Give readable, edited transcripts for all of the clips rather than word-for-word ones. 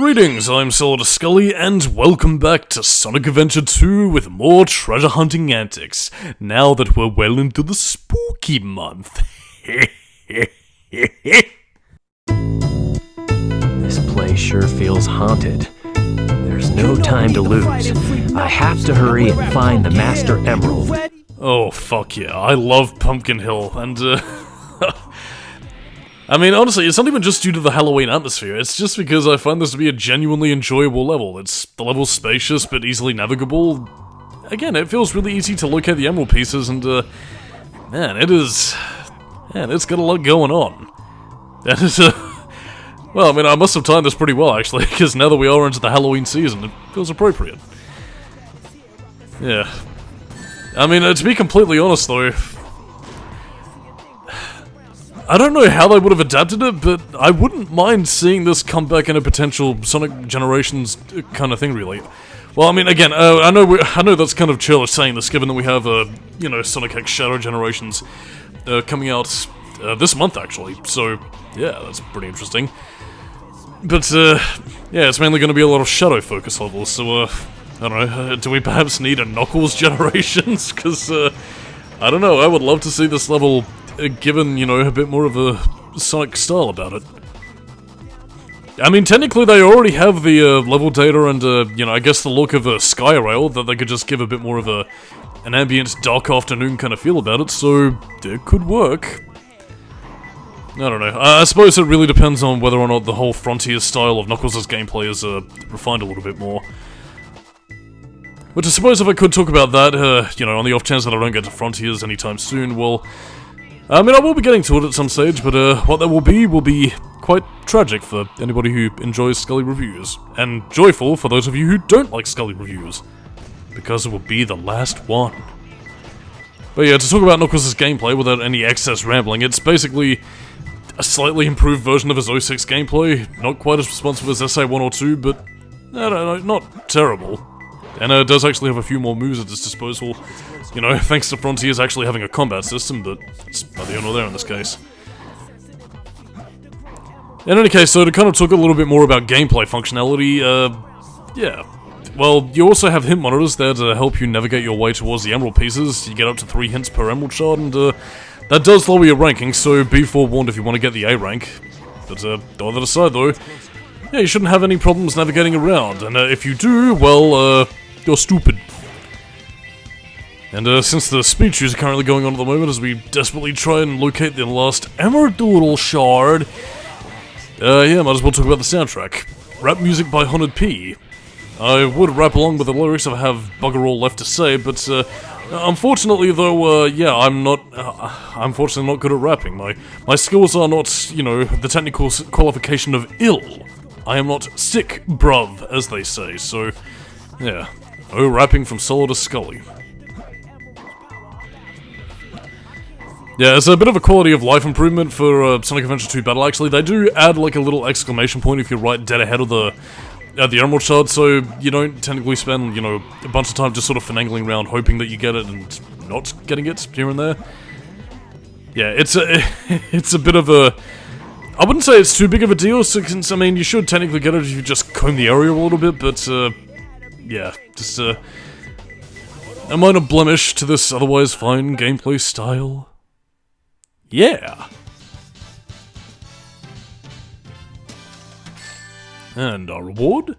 Greetings, I'm Solidus-Skully, and welcome back to Sonic Adventure 2 with more treasure hunting antics, now that we're well into the spooky month. This place sure feels haunted. There's no time to lose. I have to hurry and find the Master Emerald. Oh, fuck yeah, I love Pumpkin Hill, and I mean, honestly, it's not even just due to the Halloween atmosphere, it's just because I find this to be a genuinely enjoyable level. The level's spacious but easily navigable. Again, it feels really easy to locate the emerald pieces, and man, it's got a lot going on. And it's well, I mean, I must have timed this pretty well, actually, because now that we are into the Halloween season, it feels appropriate. Yeah. I mean, to be completely honest, though, I don't know how they would have adapted it, but I wouldn't mind seeing this come back in a potential Sonic Generations kind of thing, really. Well, I mean, again, I know that's kind of churlish saying this, given that we have, Sonic X Shadow Generations coming out this month, actually. So, yeah, that's pretty interesting. But, yeah, it's mainly going to be a lot of Shadow focus levels, so, I don't know, do we perhaps need a Knuckles Generations? Because, I don't know, I would love to see this level given, a bit more of a Sonic style about it. I mean, technically they already have the level data and, I guess the look of a Sky Rail, that they could just give a bit more of an ambient dark afternoon kind of feel about it, so it could work. I don't know. I suppose it really depends on whether or not the whole Frontier style of Knuckles' gameplay is refined a little bit more. Which I suppose if I could talk about that, on the off chance that I don't get to Frontiers anytime soon, well, I mean, I will be getting to it at some stage, but what that will be quite tragic for anybody who enjoys Skully reviews, and joyful for those of you who don't like Skully reviews, because it will be the last one. But yeah, to talk about Knuckles' gameplay without any excess rambling, it's basically a slightly improved version of his 06 gameplay, not quite as responsive as SA1 or 2, but, I don't know, not terrible. And it does actually have a few more moves at its disposal, thanks to Frontiers actually having a combat system, but it's neither here nor there in this case. In any case, so to kind of talk a little bit more about gameplay functionality, yeah. Well, you also have hint monitors there to help you navigate your way towards the emerald pieces. You get up to 3 hints per emerald shard, and that does lower your ranking, so be forewarned if you want to get the A rank. But all that aside though, yeah, you shouldn't have any problems navigating around, and if you do, well, you're stupid. And since the speed shoes are currently going on at the moment as we desperately try and locate the last emerald shard, yeah, might as well talk about the soundtrack. Rap music by Haunted P. I would rap along with the lyrics if I have bugger all left to say, but unfortunately though, yeah, I'm unfortunately not good at rapping. My skills are not, the technical qualification of ill. I am not sick, bruv, as they say, so, yeah. Oh, rapping from Solidus-Skully. Yeah, it's a bit of a quality of life improvement for Sonic Adventure 2 Battle, actually. They do add, like, a little exclamation point if you're right dead ahead of the Emerald Shard, so you don't technically spend, a bunch of time just sort of finagling around hoping that you get it and not getting it here and there. Yeah, it's a bit of a... I wouldn't say it's too big of a deal, since, I mean, you should technically get it if you just comb the area a little bit, but, yeah, just, a minor blemish to this otherwise fine gameplay style. Yeah! And our reward?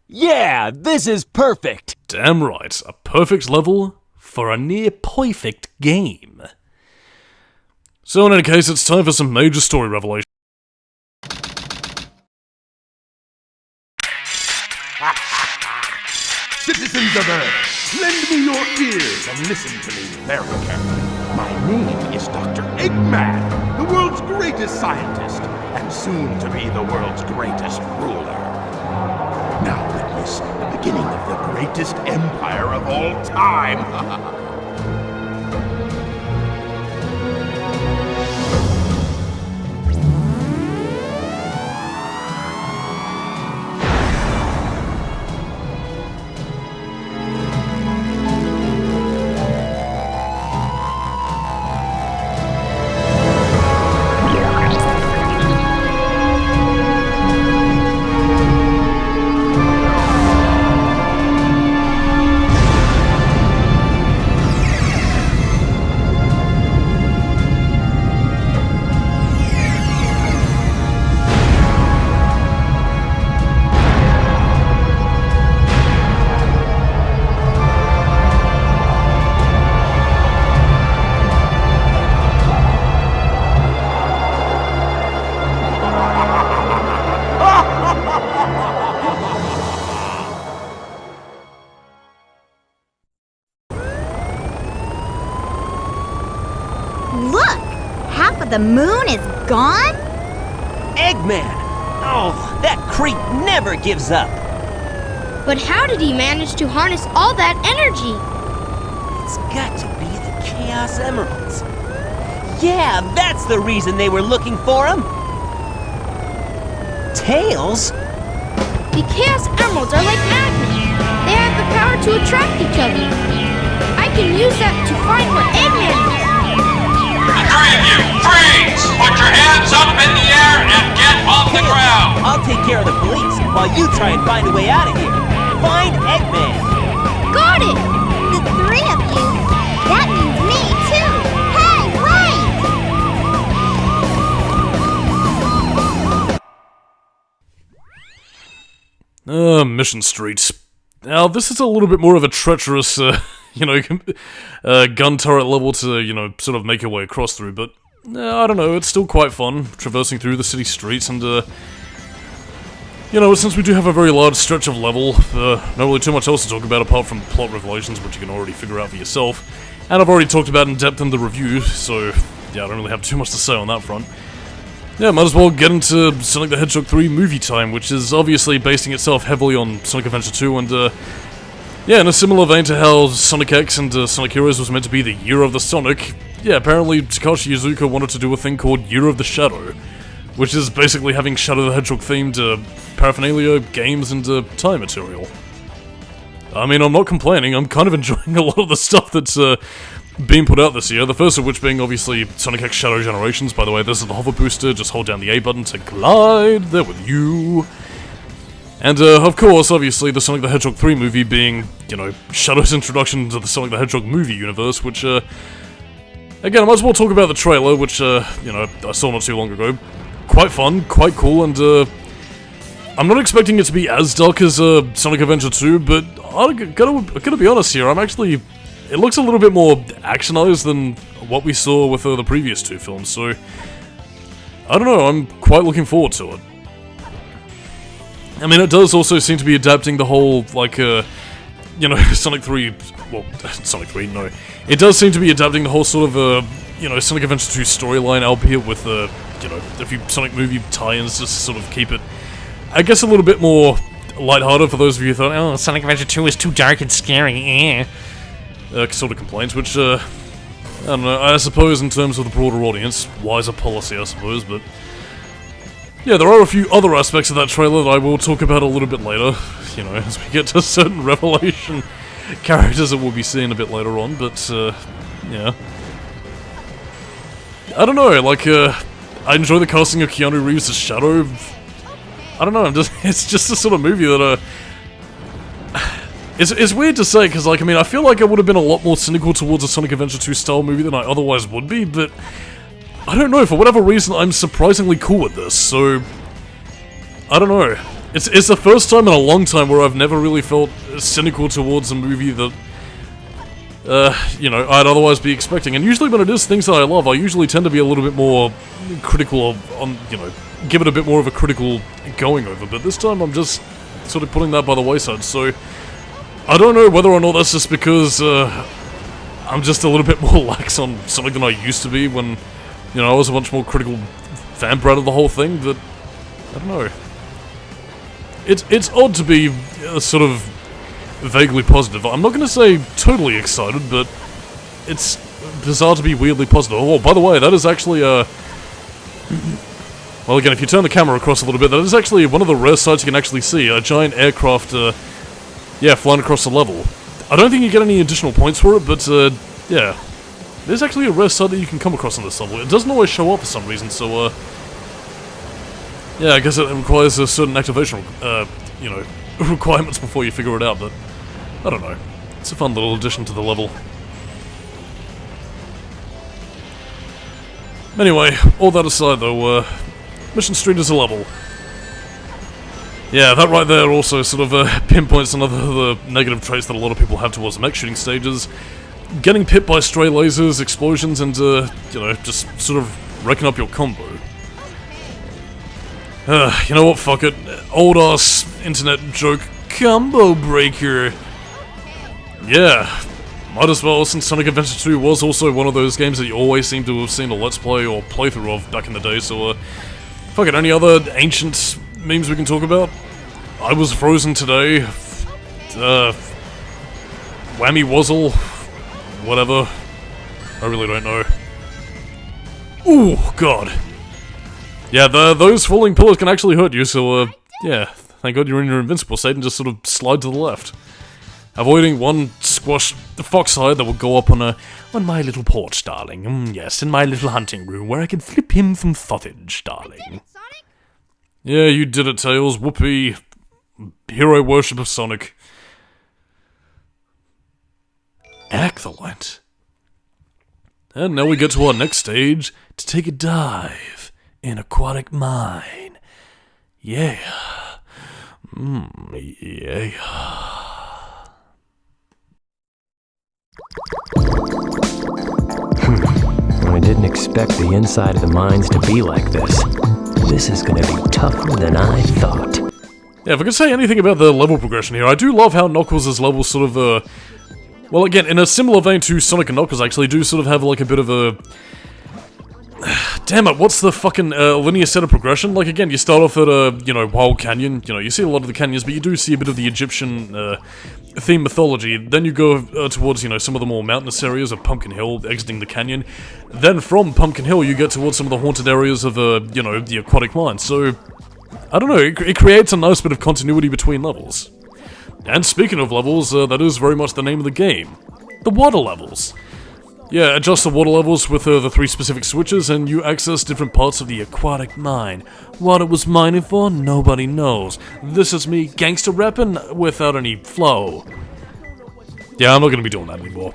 Yeah, this is perfect! Damn right, a perfect level for a near-perfect game. So in any case, it's time for some major story revelation. Citizens of Earth, lend me your ears and listen to me very carefully. My name is Dr. Eggman, the world's greatest scientist, and soon to be the world's greatest ruler. Now witness the beginning of the greatest empire of all time. Look! Half of the moon is gone? Eggman! Oh, that creep never gives up. But how did he manage to harness all that energy? It's got to be the Chaos Emeralds. Yeah, that's the reason they were looking for him. Tails? The Chaos Emeralds are like magnets. They have the power to attract each other. I can use that to find where Eggman is. The three of you, freeze! Put your hands up in the air and get off the ground! I'll take care of the police while you try and find a way out of here. Find Eggman! Got it! The three of you? That means me, too! Hey, wait! Mission Street. Now, this is a little bit more of a treacherous, gun turret level to, sort of make your way across through, but, I don't know, it's still quite fun, traversing through the city streets, and, since we do have a very large stretch of level, not really too much else to talk about apart from plot revelations, which you can already figure out for yourself, and I've already talked about in depth in the review, so, yeah, I don't really have too much to say on that front. Yeah, might as well get into Sonic the Hedgehog 3 movie time, which is obviously basing itself heavily on Sonic Adventure 2, and, yeah, in a similar vein to how Sonic X and Sonic Heroes was meant to be the Year of the Sonic, yeah, apparently Takashi Iizuka wanted to do a thing called Year of the Shadow, which is basically having Shadow the Hedgehog themed paraphernalia, games, and time material. I mean, I'm not complaining, I'm kind of enjoying a lot of the stuff that's being put out this year, the first of which being obviously Sonic X Shadow Generations. By the way, this is the hover booster, just hold down the A button to glide there with you. And, of course, obviously, the Sonic the Hedgehog 3 movie being, Shadow's introduction to the Sonic the Hedgehog movie universe, which, again, I might as well talk about the trailer, which, I saw not too long ago. Quite fun, quite cool, and, I'm not expecting it to be as dark as, Sonic Adventure 2, but I gotta be honest here, it looks a little bit more actionized than what we saw with the previous two films, so I don't know, I'm quite looking forward to it. I mean, it does also seem to be adapting the whole, Sonic 3, well, Sonic 3, no. It does seem to be adapting the whole sort of, Sonic Adventure 2 storyline, albeit with, a few Sonic movie tie-ins just to sort of keep it, I guess, a little bit more lighthearted for those of you who thought, oh, Sonic Adventure 2 is too dark and scary, sort of complaints, which, I don't know, I suppose in terms of the broader audience, wiser policy, I suppose, but yeah, there are a few other aspects of that trailer that I will talk about a little bit later, as we get to certain revelation characters that we'll be seeing a bit later on, but, yeah. I don't know, I enjoy the casting of Keanu Reeves as Shadow. I don't know, it's just a sort of movie that, It's weird to say, because, I feel like I would have been a lot more cynical towards a Sonic Adventure 2 style movie than I otherwise would be, but I don't know, for whatever reason, I'm surprisingly cool with this, so I don't know. It's the first time in a long time where I've never really felt cynical towards a movie that, I'd otherwise be expecting, and usually when it is things that I love, I usually tend to be a little bit more critical on, give it a bit more of a critical going over, but this time I'm just sort of putting that by the wayside, so I don't know whether or not that's just because, I'm just a little bit more lax on Sonic than I used to be when, I was a much more critical fan brat of the whole thing, but I don't know. It's odd to be sort of vaguely positive. I'm not going to say totally excited, but it's bizarre to be weirdly positive. Oh, by the way, that is actually, well, again, if you turn the camera across a little bit, that is actually one of the rare sights you can actually see. A giant aircraft, yeah, flying across the level. I don't think you get any additional points for it, but, yeah. There's actually a rare sight that you can come across on this level. It doesn't always show up for some reason, so, yeah, I guess it requires a certain activation, requirements before you figure it out, but I don't know. It's a fun little addition to the level. Anyway, all that aside though, Mission Street is a level. Yeah, that right there also sort of pinpoints another of the negative traits that a lot of people have towards the mech shooting stages. Getting hit by stray lasers, explosions, and, just sort of wrecking up your combo. You know what, fuck it. Old-ass internet joke combo breaker. Yeah, Might as well, since Sonic Adventure 2 was also one of those games that you always seem to have seen a Let's Play or playthrough of back in the day, so, fuck it, any other ancient memes we can talk about? I was frozen today. Whammy Wuzzle. Whatever. I really don't know. Ooh, God. Yeah, those falling pillars can actually hurt you, so, yeah. Thank God you're in your invincible state and just sort of slide to the left. Avoiding one squash fox hide that will go up on my little porch, darling. Yes, in my little hunting room where I can flip him some sausage, darling. Yeah, you did it, Tails. Whoopee. Hero worship of Sonic. Excellent. And now we get to our next stage to take a dive in Aquatic Mine. Yeah. Yeah. I didn't expect the inside of the mines to be like this. This is gonna be tougher than I thought. Yeah, if I could say anything about the level progression here, I do love how Knuckles' levels sort of, well, again, in a similar vein to Sonic and Knuckles, actually do sort of have, like, a bit of a... Damn it, what's the fucking linear set of progression? Like, again, you start off at, you know, Wild Canyon. You know, you see a lot of the canyons, but you do see a bit of the Egyptian, theme mythology. Then you go towards, you know, some of the more mountainous areas of Pumpkin Hill, exiting the canyon. Then from Pumpkin Hill, you get towards some of the haunted areas of, you know, the Aquatic Mine. So, I don't know, it creates a nice bit of continuity between levels. And speaking of levels, that is very much the name of the game. The water levels. Yeah, adjust the water levels with the 3 specific switches, and you access different parts of the Aquatic Mine. What it was mining for, nobody knows. This is me gangster rapping without any flow. Yeah, I'm not gonna be doing that anymore.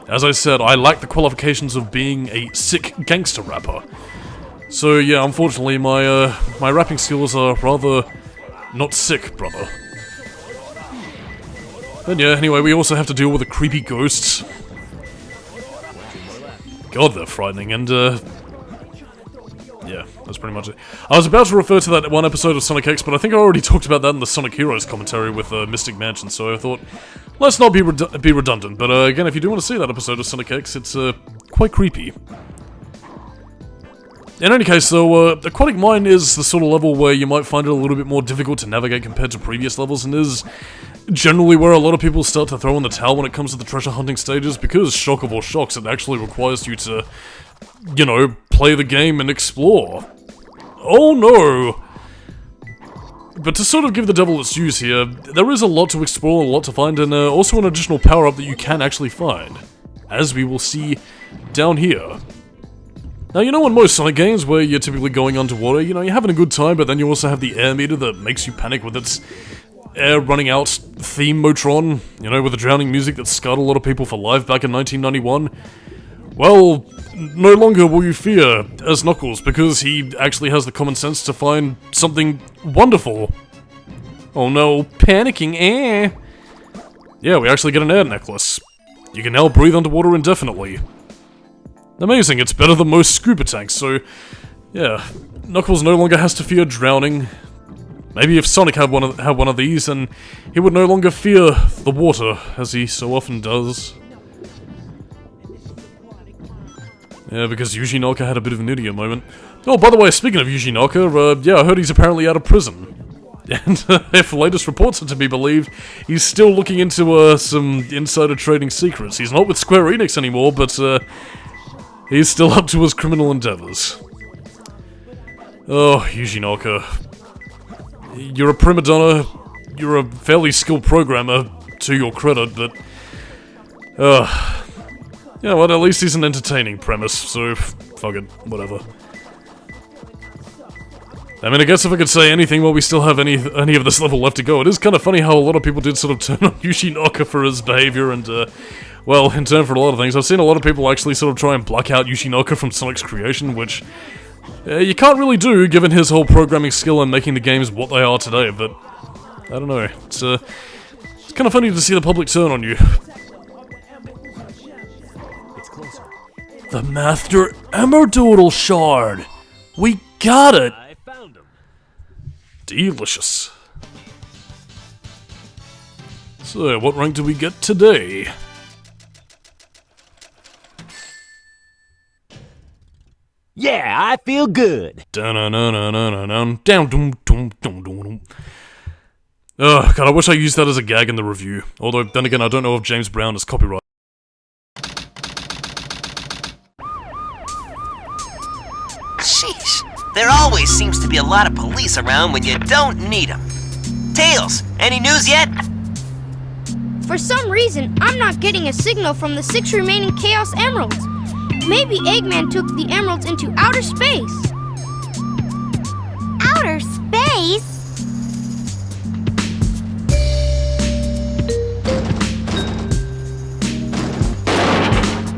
As I said, I lack the qualifications of being a sick gangster rapper. So yeah, unfortunately, my rapping skills are rather not sick, brother. But yeah, anyway, we also have to deal with the creepy ghosts. God, they're frightening, and, yeah, that's pretty much it. I was about to refer to that one episode of Sonic X, but I think I already talked about that in the Sonic Heroes commentary with, Mystic Mansion, so I thought, let's not be redundant, but, again, if you do want to see that episode of Sonic X, it's, quite creepy. In any case, though, Aquatic Mine is the sort of level where you might find it a little bit more difficult to navigate compared to previous levels, and is generally where a lot of people start to throw in the towel when it comes to the treasure hunting stages, because, shock of all shocks, it actually requires you to, you know, play the game and explore. Oh no! But to sort of give the devil its dues here, there is a lot to explore, a lot to find, and also an additional power-up that you can actually find, as we will see down here. Now, you know in most Sonic games where you're typically going underwater, you know, you're having a good time, but then you also have the air meter that makes you panic with its air running out theme Motron, you know, with the drowning music that scarred a lot of people for life back in 1991. Well, no longer will you fear as Knuckles, because he actually has the common sense to find something wonderful. Oh no, panicking air! Yeah, we actually get an air necklace. You can now breathe underwater indefinitely. Amazing, it's better than most scuba tanks, so yeah, Knuckles no longer has to fear drowning. Maybe if Sonic had one of these, then he would no longer fear the water, as he so often does. Yeah, because Yuji Naka had a bit of an idiot moment. Oh, by the way, speaking of Yuji Naka, yeah, I heard he's apparently out of prison. And if the latest reports are to be believed, he's still looking into some insider trading secrets. He's not with Square Enix anymore, but he's still up to his criminal endeavors. Oh, Yuji Naka. You're a prima donna, you're a fairly skilled programmer, to your credit, but... yeah, well, at least he's an entertaining premise, so fuck it, whatever. I mean, I guess if I could say anything while we still have any of this level left to go, it is kind of funny how a lot of people did sort of turn on Yuji Naka for his behavior and, well, in turn for a lot of things. I've seen a lot of people actually sort of try and black out Yuji Naka from Sonic's creation, which... you can't really do, given his whole programming skill and making the games what they are today, but... I don't know, it's kind of funny to see the public turn on you. It's closer. The Master Emerdoodle Shard! We got it! I found him. Delicious. So, what rank do we get today? Yeah, I feel good. Down, doom, doom, doom, doom. Ugh, God, I wish I used that as a gag in the review. Although, then again, I don't know if James Brown is copyright. Sheesh, there always seems to be a lot of police around when you don't need them. Tails, any news yet? For some reason, I'm not getting a signal from the 6 remaining Chaos Emeralds. Maybe Eggman took the emeralds into outer space. Outer space?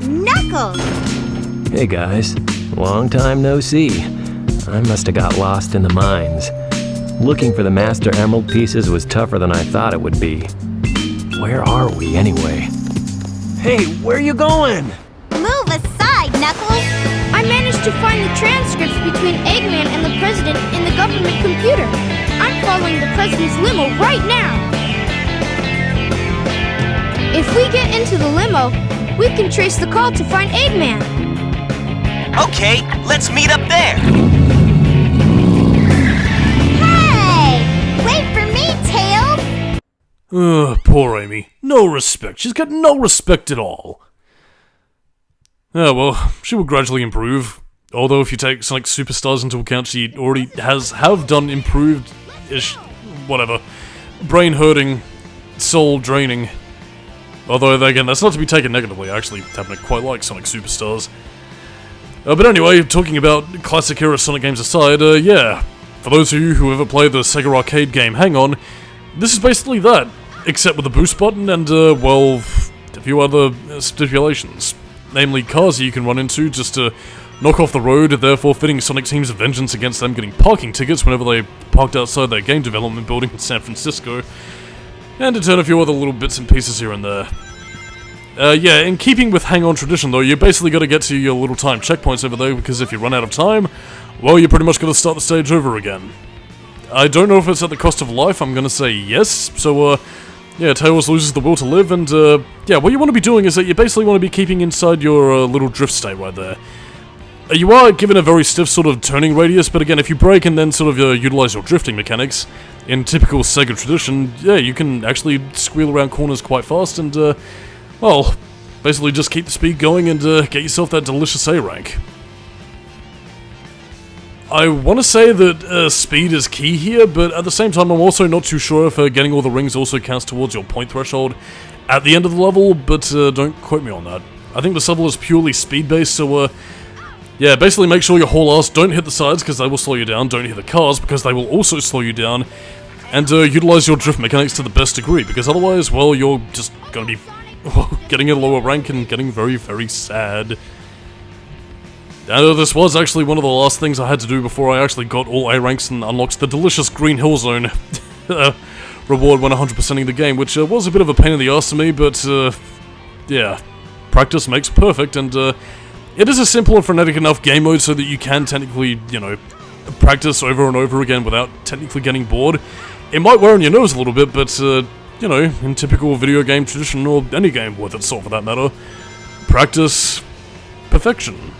Knuckles! Hey guys, long time no see. I must have got lost in the mines. Looking for the Master Emerald pieces was tougher than I thought it would be. Where are we anyway? Hey, where you going? Move aside, Knuckles! I managed to find the transcripts between Eggman and the President in the government computer. I'm following the President's limo right now. If we get into the limo, we can trace the call to find Eggman. Okay, let's meet up there. Hey! Wait for me, Tails! Ugh, poor Amy. No respect. She's got no respect at all. Yeah, well, she will gradually improve. Although if you take Sonic Superstars into account, she already have done improved-ish, whatever, brain-hurting, soul-draining. Although, again, that's not to be taken negatively. I actually happen to quite like Sonic Superstars. But anyway, talking about classic-era Sonic games aside, yeah. For those of you who ever played the Sega arcade game Hang On, this is basically that, except with a boost button and, well, a few other stipulations. Namely, cars you can run into just to knock off the road, therefore fitting Sonic Team's vengeance against them getting parking tickets whenever they parked outside their game development building in San Francisco, and to turn a few other little bits and pieces here and there. Yeah, in keeping with Hang On tradition though, you basically gotta get to your little time checkpoints over there, because if you run out of time, well, you pretty much gotta start the stage over again. I don't know if it's at the cost of life, I'm gonna say yes, so, yeah, Tails loses the will to live, and, yeah, what you want to be doing is that you basically want to be keeping inside your, little drift state right there. You are given a very stiff sort of turning radius, but again, if you brake and then sort of, utilize your drifting mechanics, in typical Sega tradition, yeah, you can actually squeal around corners quite fast, and, well, basically just keep the speed going and, get yourself that delicious A rank. I want to say that speed is key here, but at the same time I'm also not too sure if getting all the rings also counts towards your point threshold at the end of the level, but don't quote me on that. I think this level is purely speed-based, so yeah, basically make sure your whole ass don't hit the sides because they will slow you down, don't hit the cars because they will also slow you down, and utilize your drift mechanics to the best degree, because otherwise, well, you're just going to be getting a lower rank and getting very, very sad. And this was actually one of the last things I had to do before I actually got all A ranks and unlocked the delicious Green Hill Zone reward when 100%ing the game, which was a bit of a pain in the ass to me, but yeah, practice makes perfect, and it is a simple and frenetic enough game mode so that you can technically, you know, practice over and over again without technically getting bored. It might wear on your nose a little bit, but you know, in typical video game tradition, or any game worth its salt for that matter, practice perfection.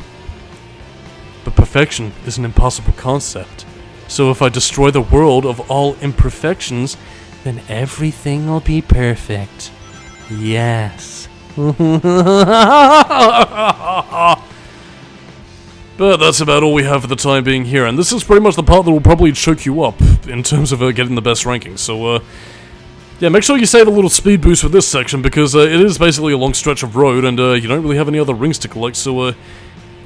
But perfection is an impossible concept. So if I destroy the world of all imperfections, then everything will be perfect. Yes. But that's about all we have for the time being here, and this is pretty much the part that will probably choke you up in terms of getting the best rankings. So, yeah, make sure you save a little speed boost for this section, because it is basically a long stretch of road, and you don't really have any other rings to collect, so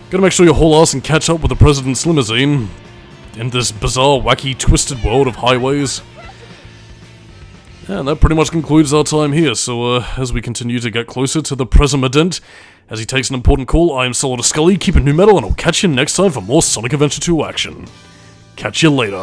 gotta make sure you haul ass and catch up with the President's limousine in this bizarre, wacky, twisted world of highways. And that pretty much concludes our time here, so as we continue to get closer to the President, as he takes an important call, I am Solidus-Skully, keep it new metal, and I'll catch you next time for more Sonic Adventure 2 action. Catch you later.